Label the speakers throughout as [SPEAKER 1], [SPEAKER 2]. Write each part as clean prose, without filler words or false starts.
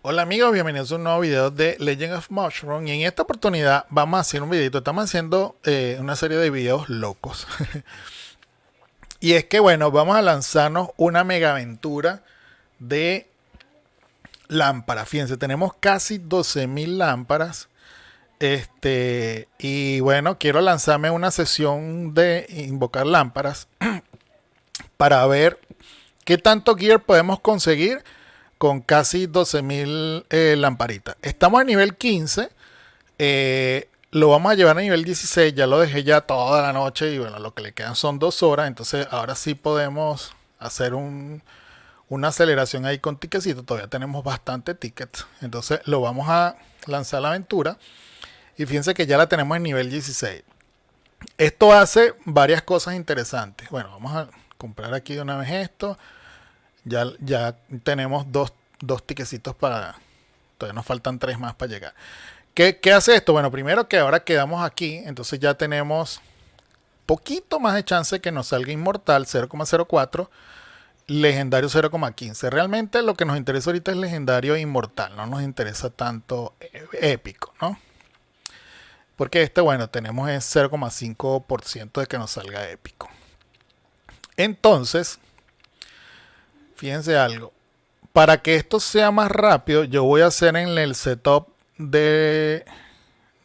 [SPEAKER 1] Hola amigos, bienvenidos a un nuevo video de Legend of Mushroom y en esta oportunidad vamos a hacer un videito, estamos haciendo una serie de videos locos y es que bueno, vamos a lanzarnos una mega aventura de lámparas. Fíjense, tenemos casi 12.000 lámparas. Y bueno, quiero lanzarme una sesión de invocar lámparas para ver qué tanto gear podemos conseguir con casi 12.000 lamparitas. Estamos a nivel 15. Lo vamos a llevar a nivel 16. Ya lo dejé ya toda la noche. Y bueno, lo que le quedan son 2 horas. Entonces ahora sí podemos hacer una aceleración ahí con ticketcito. Todavía tenemos bastante tickets. Entonces lo vamos a lanzar a la aventura. Y fíjense que ya la tenemos en nivel 16. Esto hace varias cosas interesantes. Bueno, vamos a comprar aquí de una vez esto. Ya tenemos dos tiquecitos para... Todavía nos faltan 3 más para llegar. ¿Qué hace esto? Bueno, primero que ahora quedamos aquí. Entonces ya tenemos poquito más de chance que nos salga inmortal 0,04. Legendario 0,15. Realmente lo que nos interesa ahorita es legendario e inmortal. No nos interesa tanto épico, ¿no? Porque bueno, tenemos el 0,5% de que nos salga épico. Entonces, fíjense algo. Para que esto sea más rápido, yo voy a hacer en el setup de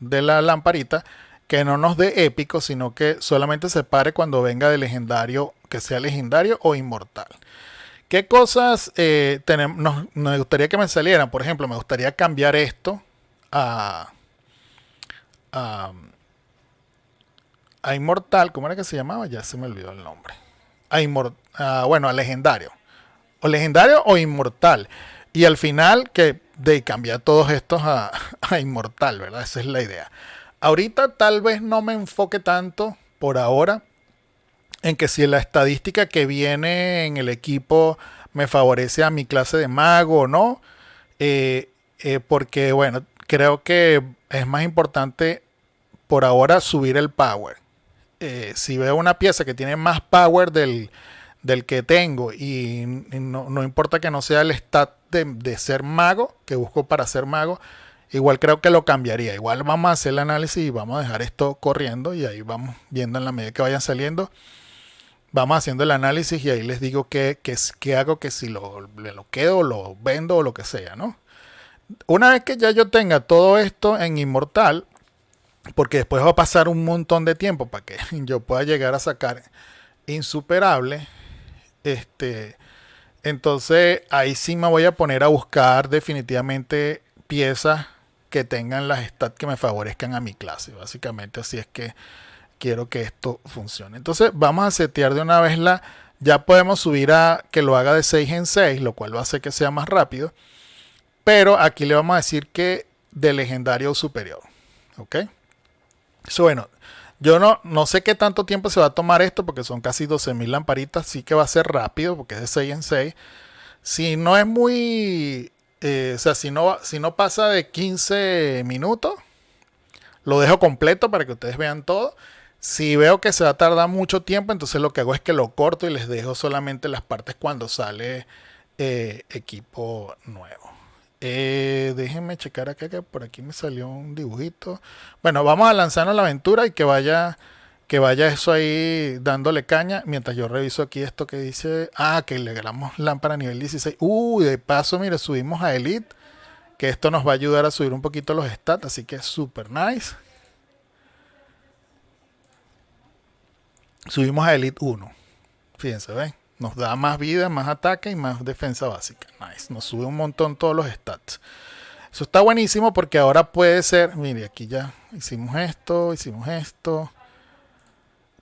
[SPEAKER 1] la lamparita que no nos dé épico, sino que solamente se pare cuando venga de legendario, que sea legendario o inmortal. ¿Qué cosas me gustaría que me salieran? Por ejemplo, me gustaría cambiar esto a, a, a inmortal. ¿Cómo era que se llamaba? Ya se me olvidó el nombre. Bueno, a legendario. O legendario o inmortal. Y al final que de cambiar todos estos a inmortal, ¿verdad? Esa es la idea. Ahorita tal vez no me enfoque tanto por ahora en que si la estadística que viene en el equipo me favorece a mi clase de mago o no. Porque bueno, creo que es más importante por ahora subir el power. Si veo una pieza que tiene más power del que tengo y no importa que no sea el stat de ser mago, que busco para ser mago, igual creo que lo cambiaría. Igual vamos a hacer el análisis y vamos a dejar esto corriendo y ahí vamos viendo en la medida que vayan saliendo. Vamos haciendo el análisis y ahí les digo qué hago, que si lo quedo, lo vendo o lo que sea, ¿no? Una vez que ya yo tenga todo esto en inmortal, porque después va a pasar un montón de tiempo para que yo pueda llegar a sacar insuperable. Entonces ahí sí me voy a poner a buscar definitivamente piezas que tengan las stats que me favorezcan a mi clase. Básicamente así es que quiero que esto funcione. Entonces vamos a setear de una vez ya podemos subir a que lo haga de 6 en 6, lo cual va a hacer que sea más rápido. Pero aquí le vamos a decir que de legendario superior. ¿Ok? Eso bueno. Yo no sé qué tanto tiempo se va a tomar esto porque son casi 12.000 lamparitas. Sí que va a ser rápido porque es de 6 en 6. Si no es muy... o sea, si no pasa de 15 minutos, lo dejo completo para que ustedes vean todo. Si veo que se va a tardar mucho tiempo, entonces lo que hago es que lo corto y les dejo solamente las partes cuando sale equipo nuevo. Déjenme checar acá que por aquí me salió un dibujito. Bueno, vamos a lanzarnos la aventura y que vaya eso ahí dándole caña. Mientras yo reviso aquí esto que dice. Que le ganamos lámpara nivel 16. De paso, mire, subimos a Elite. Que esto nos va a ayudar a subir un poquito los stats. Así que es super nice. Subimos a Elite 1. Fíjense, ¿ven? Nos da más vida, más ataque y más defensa básica. Nice. Nos sube un montón todos los stats. Eso está buenísimo porque ahora puede ser. Mire, aquí ya hicimos esto.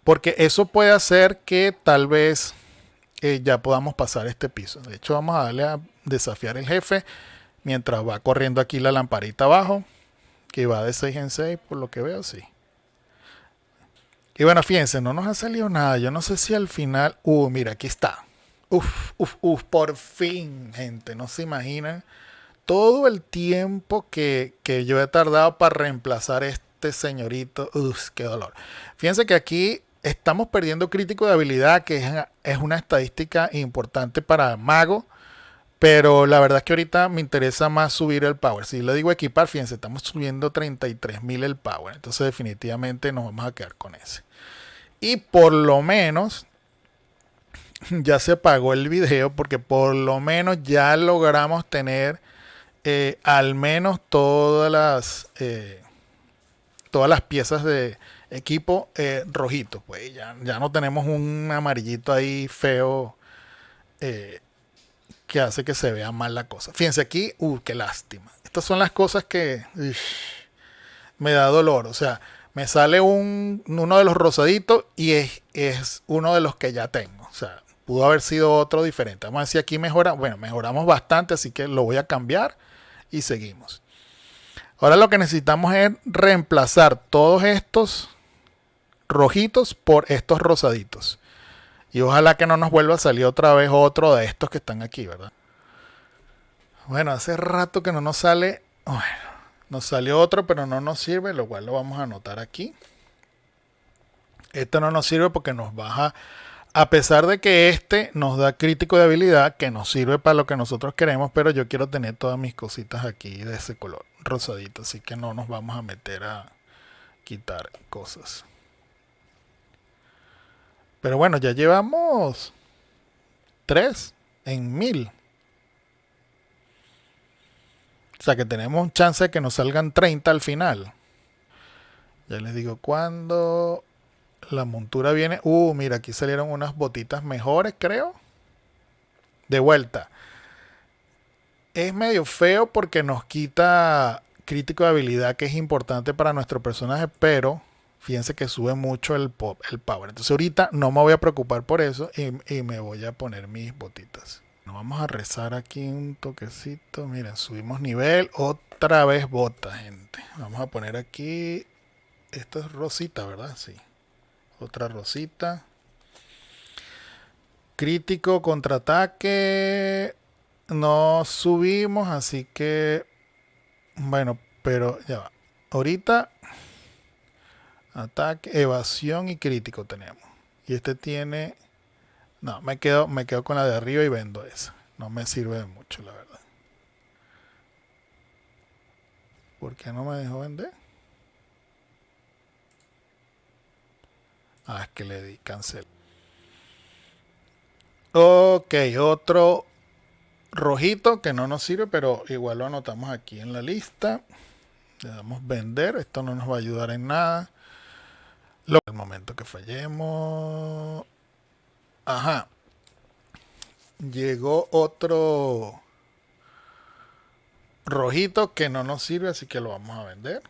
[SPEAKER 1] Porque eso puede hacer que tal vez ya podamos pasar este piso. De hecho, vamos a darle a desafiar el jefe mientras va corriendo aquí la lamparita abajo. Que va de 6 en 6, por lo que veo, sí. Y bueno, fíjense, no nos ha salido nada. Yo no sé si al final... mira, aquí está. Por fin, gente. No se imaginan todo el tiempo que yo he tardado para reemplazar este señorito. Qué dolor. Fíjense que aquí estamos perdiendo crítico de habilidad, que es una estadística importante para mago. Pero la verdad es que ahorita me interesa más subir el power. Si le digo equipar, fíjense, estamos subiendo 33.000 el power. Entonces definitivamente nos vamos a quedar con ese. Y por lo menos ya se pagó el video porque por lo menos ya logramos tener al menos todas las piezas de equipo rojitos. Pues ya no tenemos un amarillito ahí feo que hace que se vea mal la cosa. Fíjense aquí, qué lástima. Estas son las cosas que me da dolor. O sea, me sale uno de los rosaditos y es uno de los que ya tengo. O sea, pudo haber sido otro diferente. Vamos a ver si aquí mejora. Bueno, mejoramos bastante, así que lo voy a cambiar y seguimos. Ahora lo que necesitamos es reemplazar todos estos rojitos por estos rosaditos. Y ojalá que no nos vuelva a salir otra vez otro de estos que están aquí, ¿verdad? Bueno, hace rato que no nos sale. Bueno, nos salió otro, pero no nos sirve, lo cual lo vamos a anotar aquí. Este no nos sirve porque nos baja. A pesar de que este nos da crítico de habilidad, que nos sirve para lo que nosotros queremos, pero yo quiero tener todas mis cositas aquí de ese color rosadito, así que no nos vamos a meter a quitar cosas. Pero bueno, ya llevamos 3 en 1000. O sea que tenemos un chance de que nos salgan 30 al final. Ya les digo cuándo la montura viene. Mira, aquí salieron unas botitas mejores, creo. De vuelta. Es medio feo porque nos quita crítico de habilidad, que es importante para nuestro personaje, pero fíjense que sube mucho el power. Entonces ahorita no me voy a preocupar por eso y me voy a poner mis botitas. Nos vamos a rezar aquí un toquecito. Miren, subimos nivel. Otra vez bota, gente. Vamos a poner aquí. Esto es rosita, ¿verdad? Sí. Otra rosita. Crítico, contraataque. No subimos, así que... Bueno, pero ya va. Ahorita... Ataque, evasión y crítico tenemos. Y este tiene... No, me quedo con la de arriba y vendo esa. No me sirve de mucho, la verdad. ¿Por qué no me dejó vender? Ah, es que le di cancel. Ok, otro rojito que no nos sirve, pero igual lo anotamos aquí en la lista. Le damos vender. Esto no nos va a ayudar en nada. El momento que fallemos. Ajá. Llegó otro rojito que no nos sirve, así que lo vamos a vender.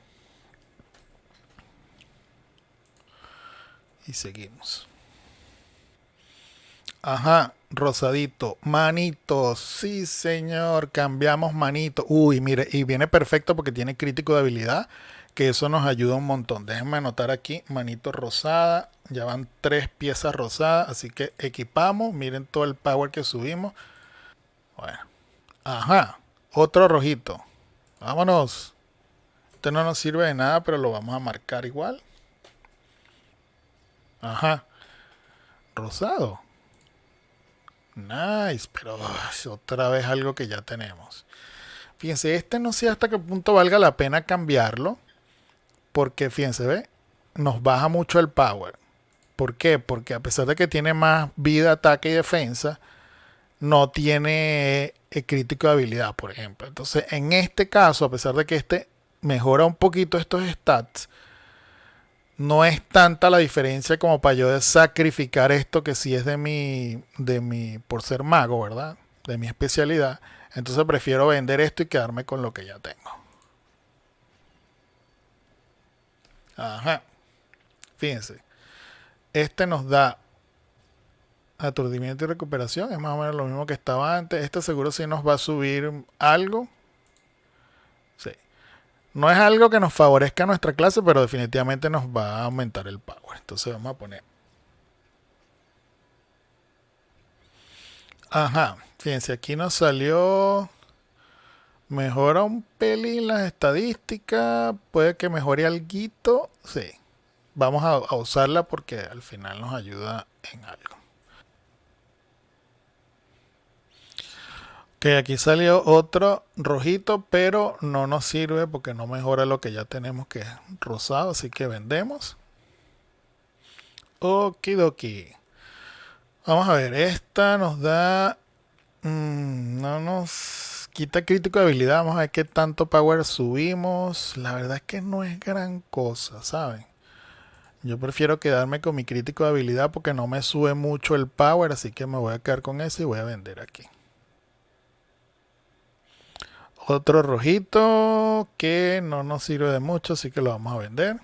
[SPEAKER 1] Y seguimos. Ajá, rosadito. Manito, sí señor, cambiamos manito. Uy, mire, y viene perfecto porque tiene crítico de habilidad, que eso nos ayuda un montón. Déjenme anotar aquí, manito rosada. Ya van 3 piezas rosadas, así que equipamos. Miren todo el power que subimos. Bueno, ajá, otro rojito. Vámonos. Este no nos sirve de nada, pero lo vamos a marcar igual. Ajá, rosado. Nice, pero otra vez algo que ya tenemos. Fíjense, este no sé hasta qué punto valga la pena cambiarlo. Porque, fíjense, ¿ve? Nos baja mucho el power. ¿Por qué? Porque a pesar de que tiene más vida, ataque y defensa, no tiene el crítico de habilidad, por ejemplo. Entonces, en este caso, a pesar de que este mejora un poquito estos stats, no es tanta la diferencia como para yo sacrificar esto que sí es por ser mago, ¿verdad? De mi especialidad. Entonces prefiero vender esto y quedarme con lo que ya tengo. Ajá. Fíjense. Este nos da aturdimiento y recuperación. Es más o menos lo mismo que estaba antes. Este seguro sí nos va a subir algo. Sí. No es algo que nos favorezca a nuestra clase, pero definitivamente nos va a aumentar el power. Entonces vamos a poner. Ajá. Fíjense, aquí nos salió. Mejora un pelín las estadísticas. Puede que mejore alguito. Sí. Vamos a usarla porque al final nos ayuda en algo. Que aquí salió otro rojito, pero no nos sirve porque no mejora lo que ya tenemos, que es rosado, así que vendemos. Okidoki. Vamos a ver, esta nos da... no nos quita crítico de habilidad. Vamos a ver qué tanto power subimos. La verdad es que no es gran cosa, ¿saben? Yo prefiero quedarme con mi crítico de habilidad porque no me sube mucho el power, así que me voy a quedar con ese y voy a vender aquí. Otro rojito que no nos sirve de mucho, así que lo vamos a vender.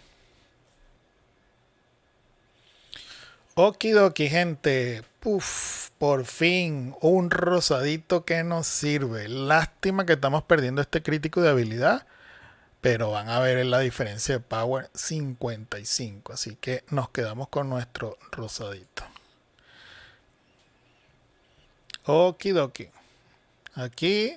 [SPEAKER 1] Okidoki, gente. Puf, por fin un rosadito que nos sirve. Lástima que estamos perdiendo este crítico de habilidad, pero van a ver la diferencia de power 55. Así que nos quedamos con nuestro rosadito. Okidoki. Aquí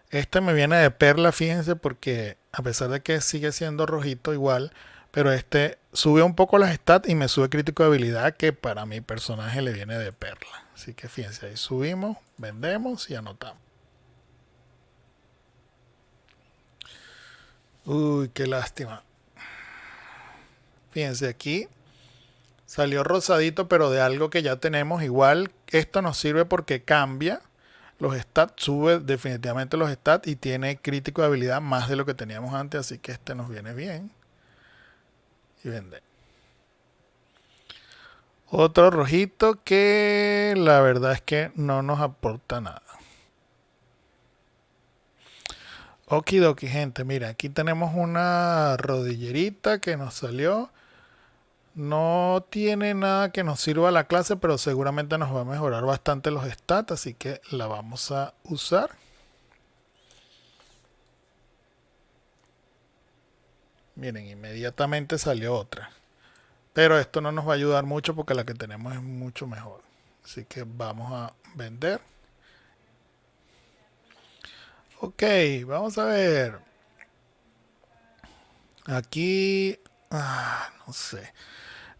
[SPEAKER 1] este me viene de perla, fíjense, porque a pesar de que sigue siendo rojito igual, pero este sube un poco las stats y me sube crítico de habilidad, que para mi personaje le viene de perla. Así que fíjense, ahí subimos, vendemos y anotamos. Uy, qué lástima. Fíjense, aquí salió rosadito, pero de algo que ya tenemos. Igual esto nos sirve porque cambia los stats, sube definitivamente los stats y tiene crítico de habilidad más de lo que teníamos antes, así que este nos viene bien. Y vende. Otro rojito que la verdad es que no nos aporta nada. Okidoki, gente, mira, aquí tenemos una rodillerita que nos salió. No tiene nada que nos sirva a la clase, pero seguramente nos va a mejorar bastante los stats, así que la vamos a usar. Miren, inmediatamente salió otra. Pero esto no nos va a ayudar mucho porque la que tenemos es mucho mejor. Así que vamos a vender. Ok, vamos a ver. Aquí, no sé.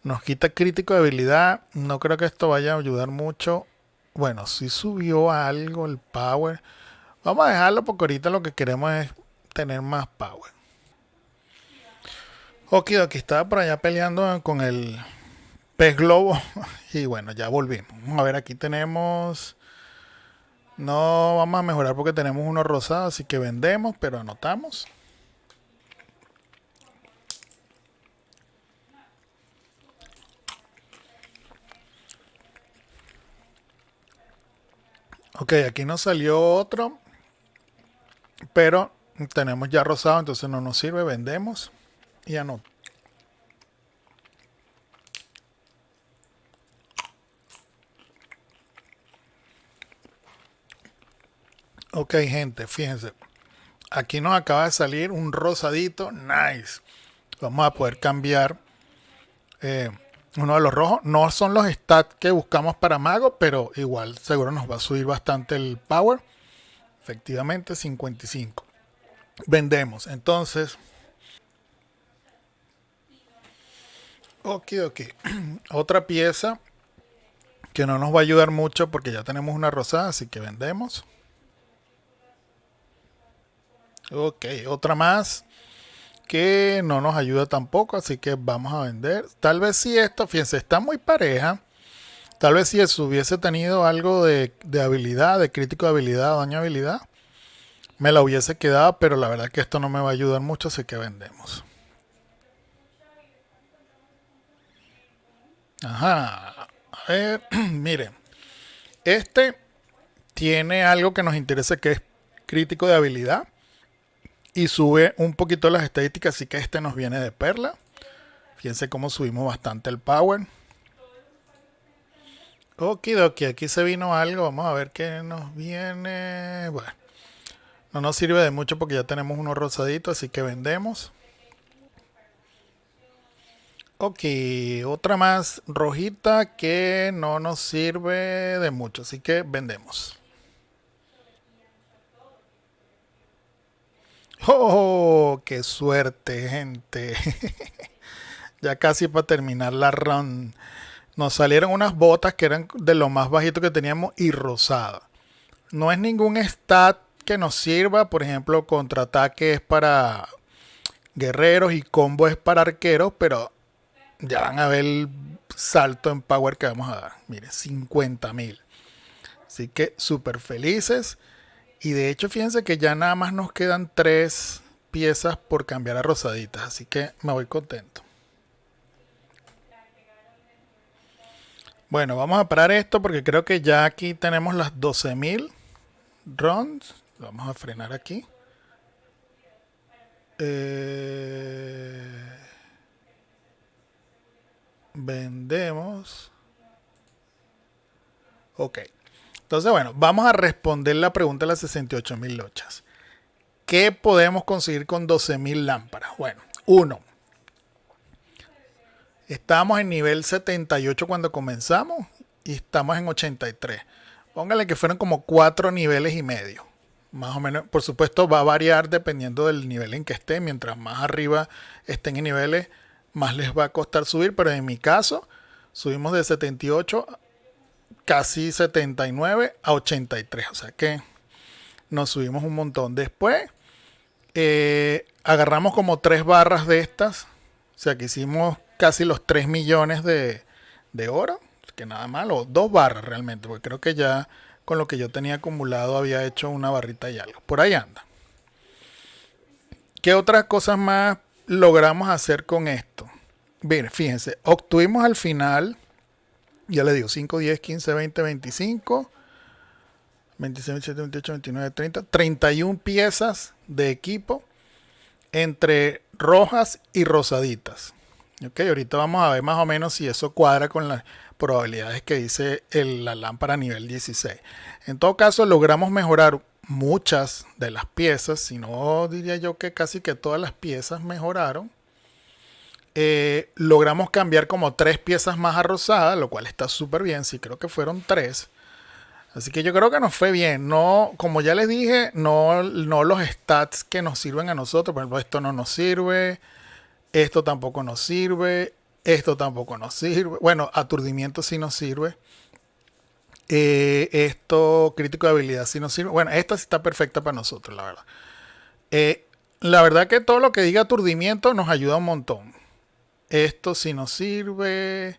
[SPEAKER 1] Nos quita crítico de habilidad. No creo que esto vaya a ayudar mucho. Bueno, sí subió algo el power. Vamos a dejarlo porque ahorita lo que queremos es tener más power. Ok, aquí estaba por allá peleando con el pez globo. Y bueno, ya volvimos. Vamos a ver, aquí tenemos... No vamos a mejorar porque tenemos uno rosado, así que vendemos, pero anotamos. Ok, aquí nos salió otro, pero tenemos ya rosado, entonces no nos sirve, vendemos y anotamos. Ok, gente, fíjense. Aquí nos acaba de salir un rosadito, nice. Vamos a poder cambiar uno de los rojos. No son los stats que buscamos para mago, pero igual seguro nos va a subir bastante el power. Efectivamente, 55. Vendemos. Entonces, ok. Otra pieza que no nos va a ayudar mucho porque ya tenemos una rosada, así que vendemos. Ok, otra más que no nos ayuda tampoco, así que vamos a vender. Tal vez si esto, fíjense, está muy pareja. Tal vez si eso hubiese tenido algo de habilidad, de crítico de habilidad, daño de habilidad, me la hubiese quedado, pero la verdad que esto no me va a ayudar mucho, así que vendemos. Ajá. A ver, miren. Este tiene algo que nos interesa que es crítico de habilidad. Y sube un poquito las estadísticas, así que este nos viene de perla. Fíjense cómo subimos bastante el power. Okidoki, aquí se vino algo. Vamos a ver qué nos viene. Bueno, no nos sirve de mucho porque ya tenemos uno rosadito, así que vendemos. Ok, otra más rojita que no nos sirve de mucho, así que vendemos. ¡Oh! ¡Qué suerte, gente! Ya casi para terminar la run. Nos salieron unas botas que eran de lo más bajito que teníamos y rosada. No es ningún stat que nos sirva. Por ejemplo, contraataque es para guerreros y combo es para arqueros, pero ya van a ver el salto en power que vamos a dar. Mire, 50.000. Así que súper felices. Y de hecho, fíjense que ya nada más nos quedan 3 piezas por cambiar a rosaditas. Así que me voy contento. Bueno, vamos a parar esto porque creo que ya aquí tenemos las 12.000 runs. Vamos a frenar aquí. Vendemos. Ok. Entonces, bueno, vamos a responder la pregunta de las 68.000 lochas. ¿Qué podemos conseguir con 12.000 lámparas? Bueno, 1. Estábamos en nivel 78 cuando comenzamos y estamos en 83. Póngale que fueron como 4 niveles y medio. Más o menos, por supuesto, va a variar dependiendo del nivel en que estén. Mientras más arriba estén en niveles, más les va a costar subir. Pero en mi caso, subimos de 78 casi 79 a 83. O sea que nos subimos un montón. Después agarramos como 3 barras de estas. O sea que hicimos casi los 3 millones de oro. Que nada mal. O 2 barras realmente. Porque creo que ya con lo que yo tenía acumulado había hecho una barrita y algo. Por ahí anda. ¿Qué otras cosas más logramos hacer con esto? Bien, fíjense. Obtuvimos al final, ya le digo, 5, 10, 15, 20, 25, 26, 27, 28, 29, 30, 31 piezas de equipo entre rojas y rosaditas. Ok, ahorita vamos a ver más o menos si eso cuadra con las probabilidades que dice la lámpara nivel 16. En todo caso, logramos mejorar muchas de las piezas, si no diría yo que casi que todas las piezas mejoraron. Logramos cambiar como 3 piezas más a rosada, lo cual está súper bien. Sí, creo que fueron 3. Así que yo creo que nos fue bien. No, como ya les dije, no los stats que nos sirven a nosotros. Por ejemplo, esto no nos sirve. Esto tampoco nos sirve. Esto tampoco nos sirve. Bueno, aturdimiento sí nos sirve. Esto, crítico de habilidad sí nos sirve. Bueno, esta sí está perfecta para nosotros, la verdad. La verdad que todo lo que diga aturdimiento nos ayuda un montón. Esto sí nos sirve.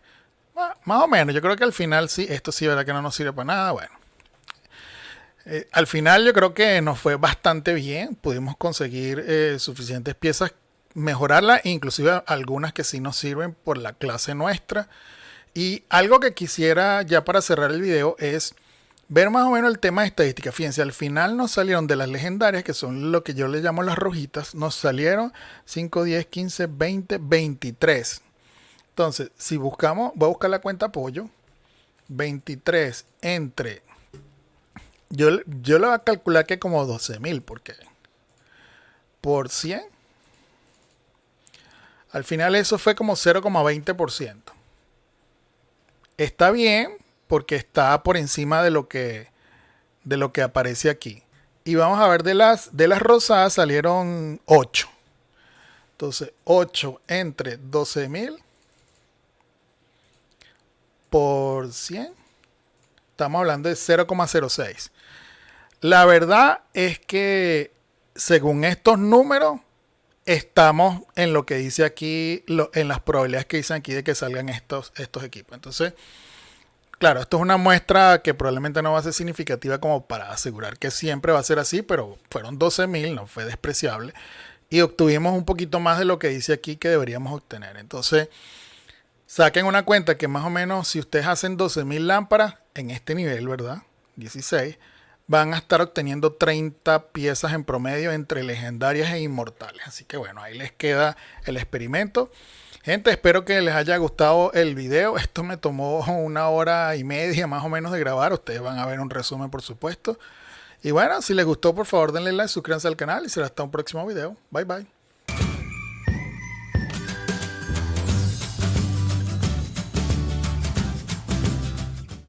[SPEAKER 1] Más o menos, yo creo que al final sí. Esto sí, verdad que no nos sirve para nada. Bueno. Al final yo creo que nos fue bastante bien. Pudimos conseguir suficientes piezas, mejorarlas, inclusive algunas que sí nos sirven por la clase nuestra. Y algo que quisiera ya para cerrar el video es ver más o menos el tema de estadística. Fíjense, al final nos salieron de las legendarias, que son lo que yo le llamo las rojitas, nos salieron 5, 10, 15, 20, 23. Entonces, si buscamos, voy a buscar la cuenta apoyo. 23 entre... Yo le voy a calcular que como 12.000, porque por 100. Al final eso fue como 0,20%. Está bien porque está por encima de lo que aparece aquí. Y vamos a ver de las rosadas salieron 8. Entonces 8 entre 12.000 por 100. Estamos hablando de 0,06. La verdad es que según estos números estamos en lo que dice aquí, en las probabilidades que dicen aquí de que salgan estos equipos. Entonces, claro, esto es una muestra que probablemente no va a ser significativa como para asegurar que siempre va a ser así, pero fueron 12.000, no fue despreciable. Y obtuvimos un poquito más de lo que dice aquí que deberíamos obtener. Entonces, saquen una cuenta que más o menos si ustedes hacen 12.000 lámparas en este nivel, ¿verdad? 16. Van a estar obteniendo 30 piezas en promedio entre legendarias e inmortales. Así que bueno, ahí les queda el experimento. Gente, espero que les haya gustado el video. Esto me tomó 1 hora y media más o menos de grabar. Ustedes van a ver un resumen, por supuesto. Y bueno, si les gustó, por favor denle like, suscríbanse al canal y será hasta un próximo video. Bye bye.